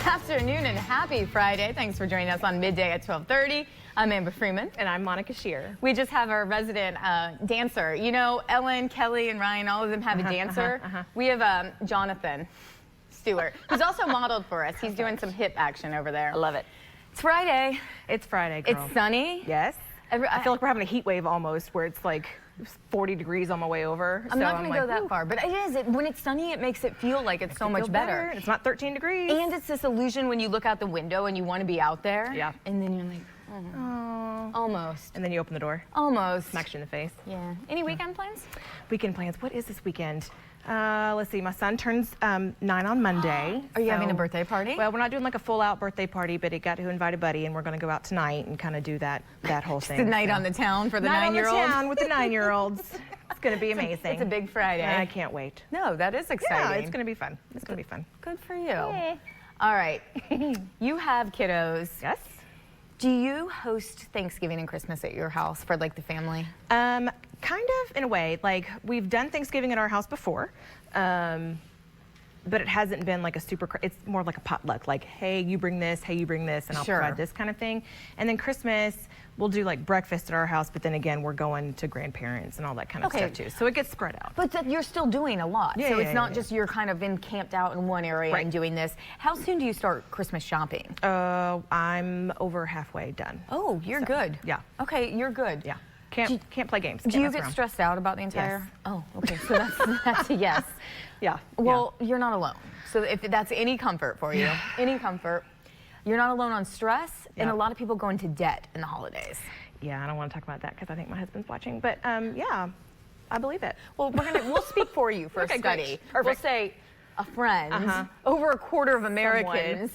afternoon and happy Friday. Thanks for joining us on Midday at 12:30. I'm Amber Freeman. And I'm Monica Shearer. We just have our resident dancer. You know, Ellen, Kelly, and Ryan, all of them have a dancer. We have Jonathan Stewart, who's also modeled for us. He's doing some hip action over there. I love it. It's Friday. It's Friday, girl. It's sunny. Yes. I feel like we're having a heat wave almost, where it's like 40 degrees on my way over. I'm not going to go that far, but it is. When it's sunny, it makes it feel like it's so much better. It's not 13 degrees. And it's this illusion when you look out the window and you want to be out there. Yeah. And then you're like, oh. Almost. And then you open the door. Almost. Smacks you in the face. Yeah. Any weekend plans? Weekend plans. What is this weekend? Let's see. My son turns 9 on Monday. Are you having a birthday party? Well, we're not doing like a full-out birthday party, but he got to invite a buddy, and we're going to go out tonight and kind of do that whole thing. The night on the town for the 9-year-olds? Night on the town with the 9-year-olds. It's going to be amazing. It's a big Friday. I can't wait. No, that is exciting. Yeah, it's going to be fun. It's going to be fun. Good for you. All right. You have kiddos. Yes. Do you host Thanksgiving and Christmas at your house for like the family? Kind of, in a way. Like, we've done Thanksgiving at our house before, but it hasn't been like a super, it's more like a potluck. Like, hey, you bring this, hey, you bring this, and I'll provide this kind of thing. And then Christmas, we'll do like breakfast at our house, but then again, we're going to grandparents and all that kind of stuff too. So it gets spread out. But you're still doing a lot. Yeah, so it's not just you're kind of camped out in one area and doing this. How soon do you start Christmas shopping? I'm over halfway done. Oh, you're good. Yeah. Okay, you're good. Yeah. Can't play games. Do you get stressed out about the entire? Yes. Oh, okay. So that's a yes. Yeah. Well, you're not alone. So if that's any comfort for you, any comfort, you're not alone on stress. And a lot of people go into debt in the holidays. Yeah, I don't want to talk about that because I think my husband's watching. But yeah, I believe it. Well, we'll speak for you for a study. Perfect. We'll say a friend, over a quarter of Americans,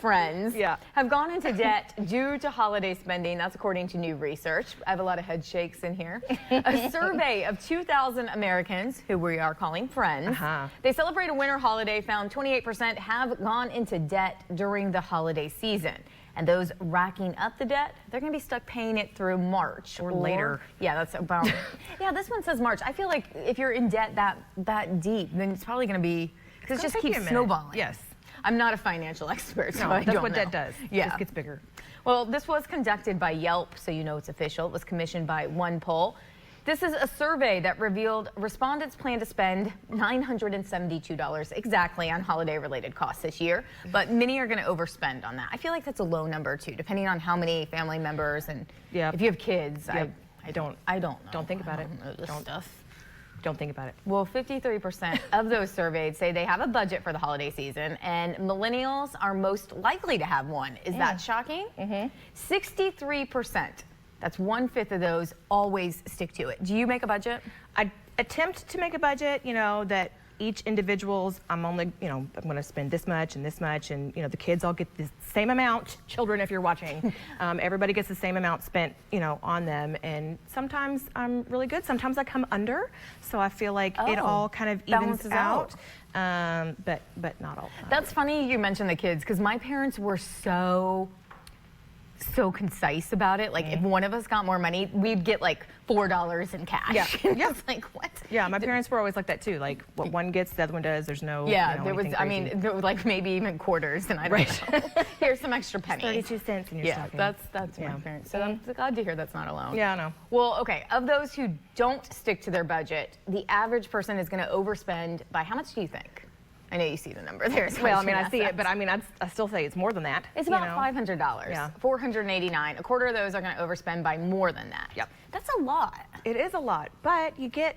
friends, have gone into debt due to holiday spending. That's according to new research. I have a lot of head shakes in here. A survey of 2,000 Americans, who we are calling friends, they celebrate a winter holiday, found 28% have gone into debt during the holiday season. And those racking up the debt, they're going to be stuck paying it through March or later. Yeah, that's about. Yeah, this one says March. I feel like if you're in debt that deep, then it's probably going to be, because it just keeps snowballing. Yes. I'm not a financial expert, so that's what debt does. Yeah. It just gets bigger. Well, this was conducted by Yelp, so you know it's official. It was commissioned by One Poll. This is a survey that revealed respondents plan to spend $972 exactly on holiday-related costs this year, but many are going to overspend on that. I feel like that's a low number, too, depending on how many family members and if you have kids. I don't know. Don't think about it. Don't think about it. Well, 53% of those surveyed say they have a budget for the holiday season, and millennials are most likely to have one. Is that shocking? 63%. That's 1/5 of those always stick to it. Do you make a budget? I attempt to make a budget, you know, that each individual's, I'm only, you know, I'm going to spend this much, and, you know, the kids all get the same amount. Children, if you're watching, everybody gets the same amount spent, you know, on them. And sometimes I'm really good. Sometimes I come under. So I feel like it all kind of evens out. But not all the time. That's funny you mentioned the kids, because my parents were so concise about it. Like if one of us got more money, we'd get like $4 in cash. Yeah. It's like, what? Yeah, my parents were always like that too. Like what one gets, the other one does. There's no. Yeah, you know, there was. I mean, there were like maybe even quarters, and I don't know. Here's some extra pennies. 32 cents in your stocking. That's my parents. So I'm glad to hear that's not alone. Yeah, I know. Well, okay. Of those who don't stick to their budget, the average person is going to overspend by how much do you think? I know you see the number there. So well, I mean, I see it, but I mean, I still say it's more than that. It's about $500. Yeah. $489. A quarter of those are going to overspend by more than that. Yep. That's a lot. It is a lot, but you get,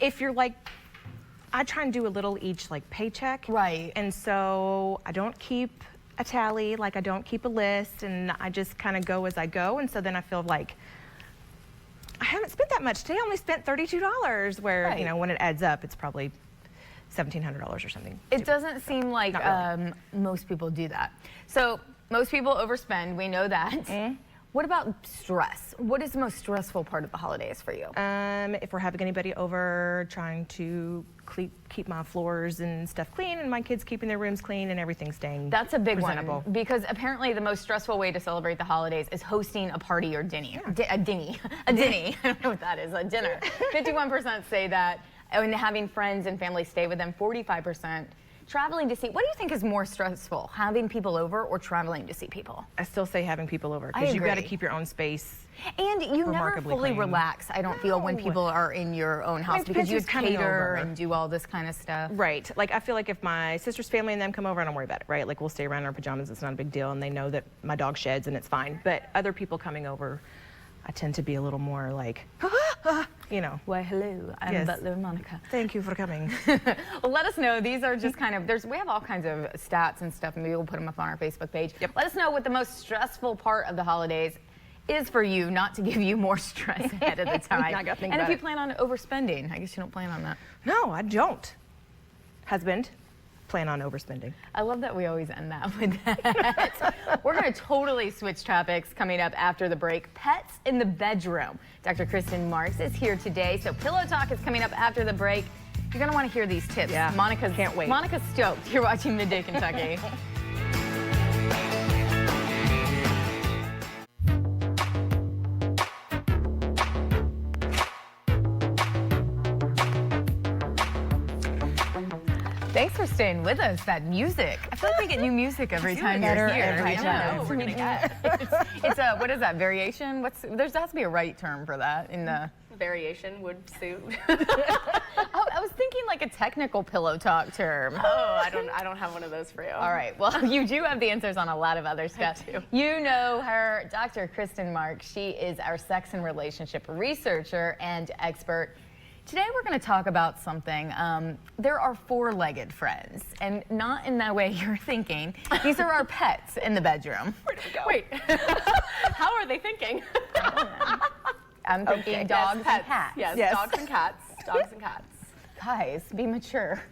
if you're like, I try and do a little each like paycheck. Right. And so I don't keep a tally, like I don't keep a list, and I just kind of go as I go. And so then I feel like I haven't spent that much. Today I only spent $32, where, you know, when it adds up, it's probably $1,700 or something. It doesn't seem like really. Most people do that. So most people overspend, we know that. What about stress? What is the most stressful part of the holidays for you? If we're having anybody over, trying to keep my floors and stuff clean, and my kids keeping their rooms clean, and everything staying That's a big presentable. one, because apparently the most stressful way to celebrate the holidays is hosting a party or dinner. A dinny. I don't know what that is, a dinner. 51% say that. And having friends and family stay with them, 45% traveling to see, what do you think is more stressful, having people over or traveling to see people? I still say having people over, because you've got to keep your own space. And you never fully relax, I don't feel, when people are in your own house, because you cater and do all this kind of stuff. Right. Like, I feel like if my sister's family and them come over, I don't worry about it, right? Like, we'll stay around in our pajamas, it's not a big deal, and they know that my dog sheds and it's fine. But other people coming over, I tend to be a little more like, you know. Why, hello, I'm Butler Monica. Thank you for coming. Well, let us know. These are just kind of, we have all kinds of stats and stuff, and maybe we'll put them up on our Facebook page. Yep. Let us know what the most stressful part of the holidays is for you, not to give you more stress ahead of the time. And if you plan on overspending, I guess you don't plan on that. No, I don't. Husband, plan on overspending. I love that we always end that with that. We're going to totally switch topics coming up after the break. Pets in the bedroom. Dr. Kristen Marks is here today, so Pillow Talk is coming up after the break. You're going to want to hear these tips. Yeah, can't wait. Monica's stoked. You're watching Midday Kentucky. Thanks for staying with us. That music. I feel like we get new music every time you're here. Every time. We're gonna get. It's a, what is that, variation? There has to be a right term for that in the. Variation would suit. Oh, I was thinking like a technical Pillow Talk term. Oh, I don't have one of those for you. All right. Well, you do have the answers on a lot of other stuff. I do. You know her, Dr. Kristen Marks. She is our sex and relationship researcher and expert. Today we're going to talk about something. There are four-legged friends, and not in that way you're thinking. These are our pets in the bedroom. Where did we go? Wait. How are they thinking? I'm thinking dogs and cats. Yes, dogs and cats. Dogs and cats. Guys, be mature.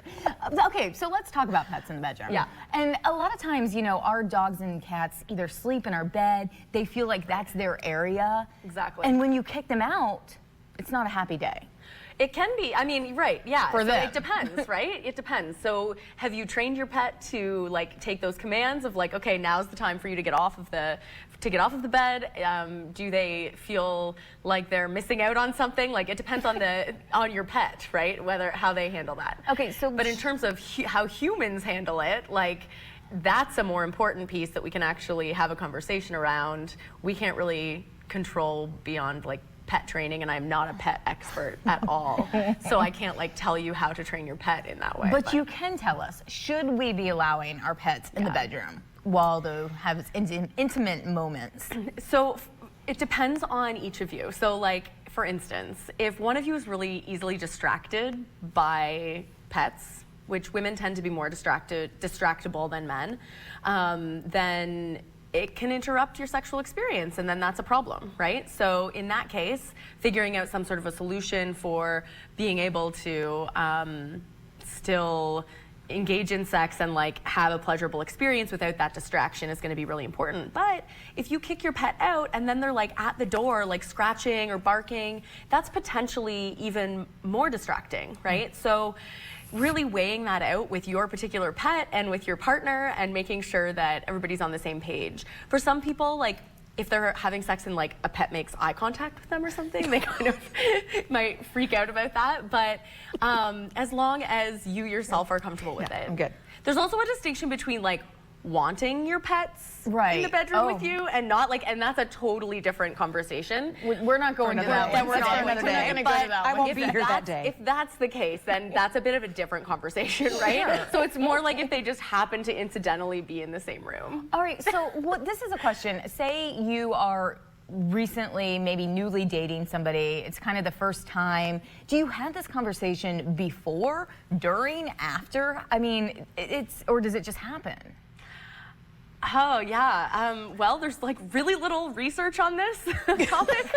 Okay, so let's talk about pets in the bedroom. Yeah. And a lot of times, you know, our dogs and cats either sleep in our bed, they feel like that's their area. Exactly. And when you kick them out, it's not a happy day. It can be. I mean, right, yeah. For them. It depends, right? It depends. So have you trained your pet to like take those commands of like, okay, now's the time for you to get off of the bed? Do they feel like they're missing out on something? Like, it depends on your pet, right? How they handle that. Okay, so but in terms of how humans handle it, like, that's a more important piece that we can actually have a conversation around. We can't really control beyond like pet training, and I'm not a pet expert at all. So I can't like tell you how to train your pet in that way. But you can tell us, should we be allowing our pets in the bedroom while they have intimate moments? So it depends on each of you. So like, for instance, if one of you is really easily distracted by pets, which women tend to be more distractible than men, then it can interrupt your sexual experience, and then that's a problem, right? So in that case, figuring out some sort of a solution for being able to still engage in sex and like have a pleasurable experience without that distraction is going to be really important. But if you kick your pet out and then they're like at the door, like scratching or barking, that's potentially even more distracting, right? So really weighing that out with your particular pet and with your partner and making sure that everybody's on the same page. For some people, like, if they're having sex and like a pet makes eye contact with them or something, they kind of might freak out about that. But as long as you yourself are comfortable with it. I'm good. There's also a distinction between like wanting your pets in the bedroom with you and not like, and that's a totally different conversation. We're not going to that one. We're not going to go to that one. I won't be here that day. If that's the case, then that's a bit of a different conversation, right? Sure. So it's more like if they just happen to incidentally be in the same room. All right, so this is a question. Say you are recently, maybe newly dating somebody, it's kind of the first time. Do you have this conversation before, during, after? I mean, or does it just happen? Oh, yeah. Well, there's like really little research on this topic,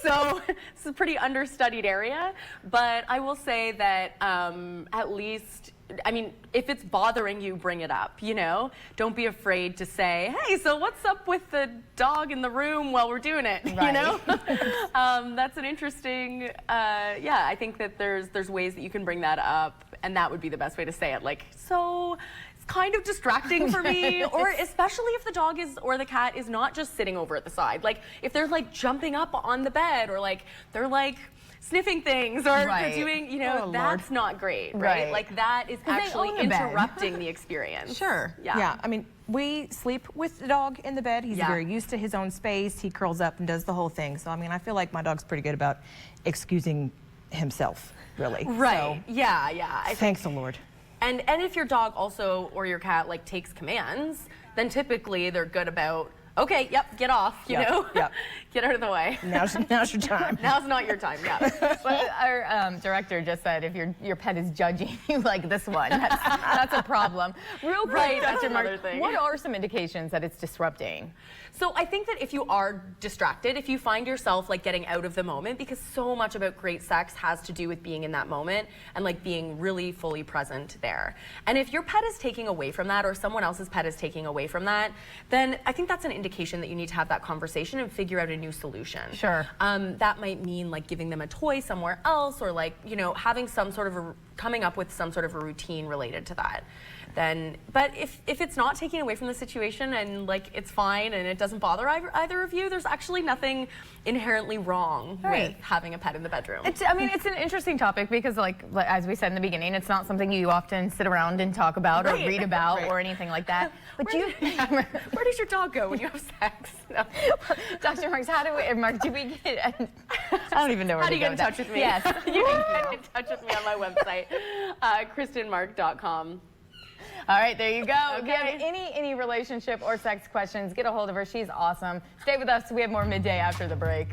so it's a pretty understudied area. But I will say that at least, I mean, if it's bothering you, bring it up, you know? Don't be afraid to say, hey, so what's up with the dog in the room while we're doing it, you know? That's an interesting, yeah, I think that there's ways that you can bring that up, and that would be the best way to say it. Like, so kind of distracting for me, or especially if the dog or the cat is not just sitting over at the side. Like if they're like jumping up on the bed, or like they're like sniffing things or they're doing, you know, that's not great, right? Like that is actually interrupting the experience. Sure. Yeah. I mean, we sleep with the dog in the bed. He's very used to his own space. He curls up and does the whole thing. So, I mean, I feel like my dog's pretty good about excusing himself, really. Right. So, yeah. Thanks the Lord. And if your dog also or your cat like takes commands, then typically they're good about, okay, get off, you know? Get out of the way. Now's your time. Now's not your time, But our director just said if your pet is judging you like this one, that's a problem. Real quick, Dr. Mark, what are some indications that it's disrupting? So I think that if you are distracted, if you find yourself like getting out of the moment, because so much about great sex has to do with being in that moment and like being really fully present there. And if your pet is taking away from that or someone else's pet is taking away from that, then I think that's an indication that you need to have that conversation and figure out a new solution. Sure. That might mean like giving them a toy somewhere else or like, you know, having some sort of coming up with some sort of a routine related to that. But if it's not taking away from the situation and like it's fine and it doesn't bother either of you, there's actually nothing inherently wrong with having a pet in the bedroom. It's an interesting topic because like as we said in the beginning, it's not something you often sit around and talk about or read about or anything like that. But where does your dog go when you have sex? No. Dr. Marks, Mark, do we get? I don't even know where How do you get in touch with me? Yes, you can get in touch with me on my website, KristenMark.com. All right, there you go. Okay. If you have any relationship or sex questions, get a hold of her. She's awesome. Stay with us. We have more Midday after the break.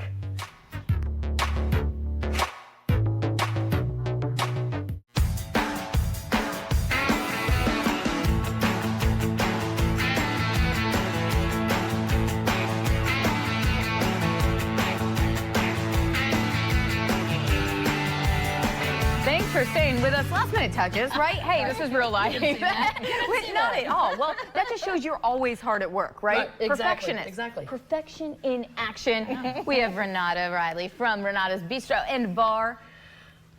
For staying with us. Last minute touches, right? Hey, this is real life. Not at all. Well, that just shows you're always hard at work, right? Perfectionist. Exactly. Perfection in action. We have Renata Riley from Renata's Bistro and Bar.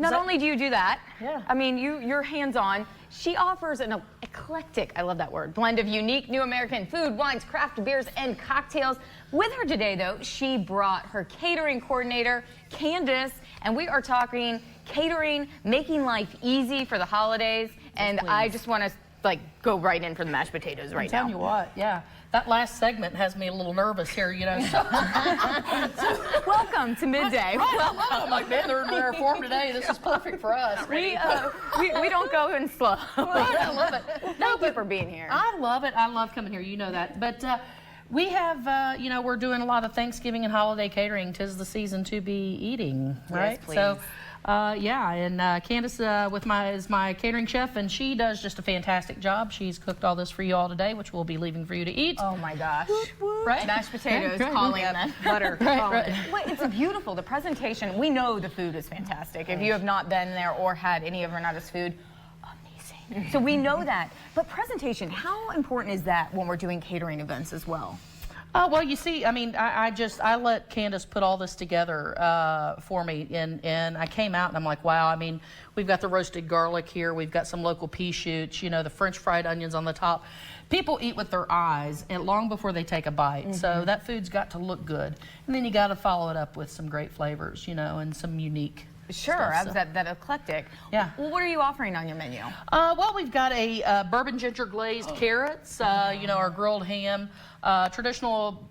Not only do you do that, I mean, you're hands-on. She offers an eclectic, I love that word, blend of unique new American food, wines, craft beers, and cocktails. With her today, though, she brought her catering coordinator, Candace, and we are talking catering, making life easy for the holidays. And I just want to like go right in for the mashed potatoes right now. I'm telling you what, that last segment has me a little nervous here, you know. So. Welcome to Midday. I'm like, man, they're in rare form today. This is perfect for us. We don't go in slow. I love it. Thank you for being here. I love it. I love coming here. You know that. But we have, you know, we're doing a lot of Thanksgiving and holiday catering. 'Tis the season to be eating, right? Yes, please. So. And Candace is my catering chef, and she does just a fantastic job. She's cooked all this for you all today, which we'll be leaving for you to eat. Oh my gosh. Right? Mashed potatoes, calling them. Butter. Right. Well, it's beautiful. The presentation, we know the food is fantastic. If you have not been there or had any of Renata's food, amazing. So we know that. But presentation, how important is that when we're doing catering events as well? Well, you see, I mean, I let Candace put all this together for me, and I came out and I'm like, wow, I mean, we've got the roasted garlic here, we've got some local pea shoots, you know, the French fried onions on the top. People eat with their eyes and long before they take a bite, so that food's got to look good. And then you got to follow it up with some great flavors, you know, and some unique Sure, stuff, that eclectic. Yeah. Well, what are you offering on your menu? Well, we've got a bourbon ginger glazed carrots, you know, our grilled ham, traditional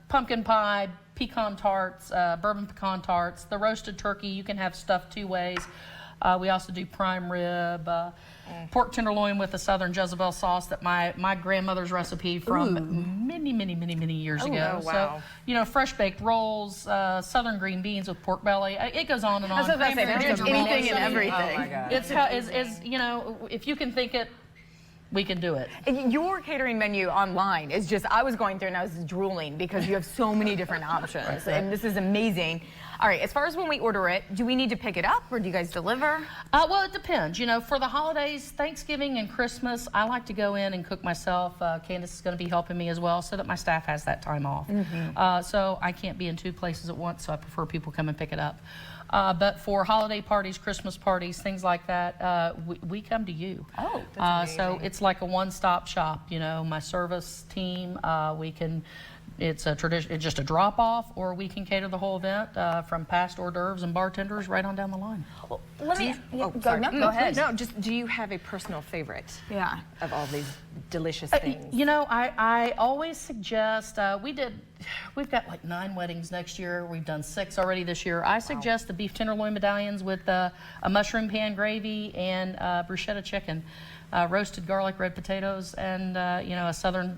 pumpkin pie, pecan tarts, bourbon pecan tarts, the roasted turkey. You can have stuffed two ways. We also do prime rib, pork tenderloin with a southern Jezebel sauce that my grandmother's recipe from many years ago. Oh, wow. So, you know, fresh baked rolls, southern green beans with pork belly. It goes on and on. There's anything and everything. Oh my God. It's you know, if you can think it, we can do it. Your catering menu online is just, I was going through and I was drooling because you have so many different options. And this is amazing. All right, as far as when we order it, do we need to pick it up or do you guys deliver? Well, it depends. You know, for the holidays, Thanksgiving and Christmas, I like to go in and cook myself. Candace is going to be helping me as well so that my staff has that time off. So I can't be in two places at once, so I prefer people come and pick it up. But for holiday parties, Christmas parties, things like that, we come to you. Oh, that's amazing. So it's like a one-stop shop. You know, my service team, we can It's a tradition. It's just a drop off, or we can cater the whole event from past hors d'oeuvres and bartenders right on down the line. Well, let me go ahead. No, just do you have a personal favorite? Yeah. Of all these delicious things. You know, I always suggest we've got like 9 weddings next year. We've done 6 already this year. I suggest the beef tenderloin medallions with a mushroom pan gravy and bruschetta chicken. Roasted garlic, red potatoes, and you know, a southern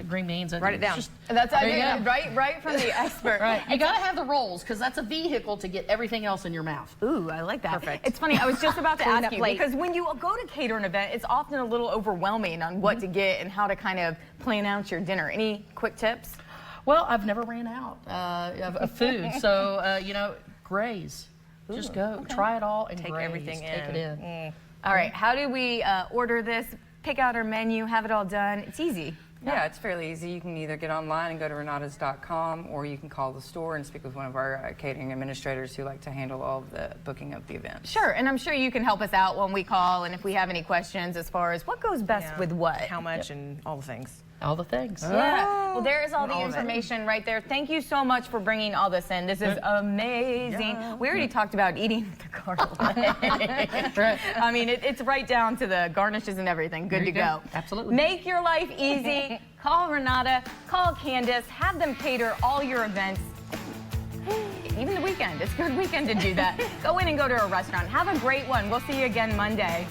green beans. Write it down. That's right from the expert. Right. You gotta have the rolls because that's a vehicle to get everything else in your mouth. Ooh, I like that. Perfect. It's funny. I was just about to Clean ask up you plate. because when you go to cater an event, it's often a little overwhelming on what to get and how to kind of plan out your dinner. Any quick tips? Well, I've never ran out of food, so you know, graze. Just go, try it all, and Take graze. everything Take it in. All right. How do we order this? Pick out our menu, have it all done. It's easy. Yeah, it's fairly easy. You can either get online and go to renatas.com, or you can call the store and speak with one of our catering administrators who like to handle all of the booking of the event. Sure, and I'm sure you can help us out when we call, and if we have any questions as far as what goes best with what. How much and all the things. All the things. Yeah. Well, there is all the All of it. information right there. Thank you so much for bringing all this in. This is amazing. Yeah. We already talked about eating the garlic. Right. I mean, it's right down to the garnishes and everything. Good to go. Absolutely. Make your life easy. Call Renata. Call Candace. Have them cater all your events. Even the weekend. It's a good weekend to do that. Go in and go to a restaurant. Have a great one. We'll see you again Monday.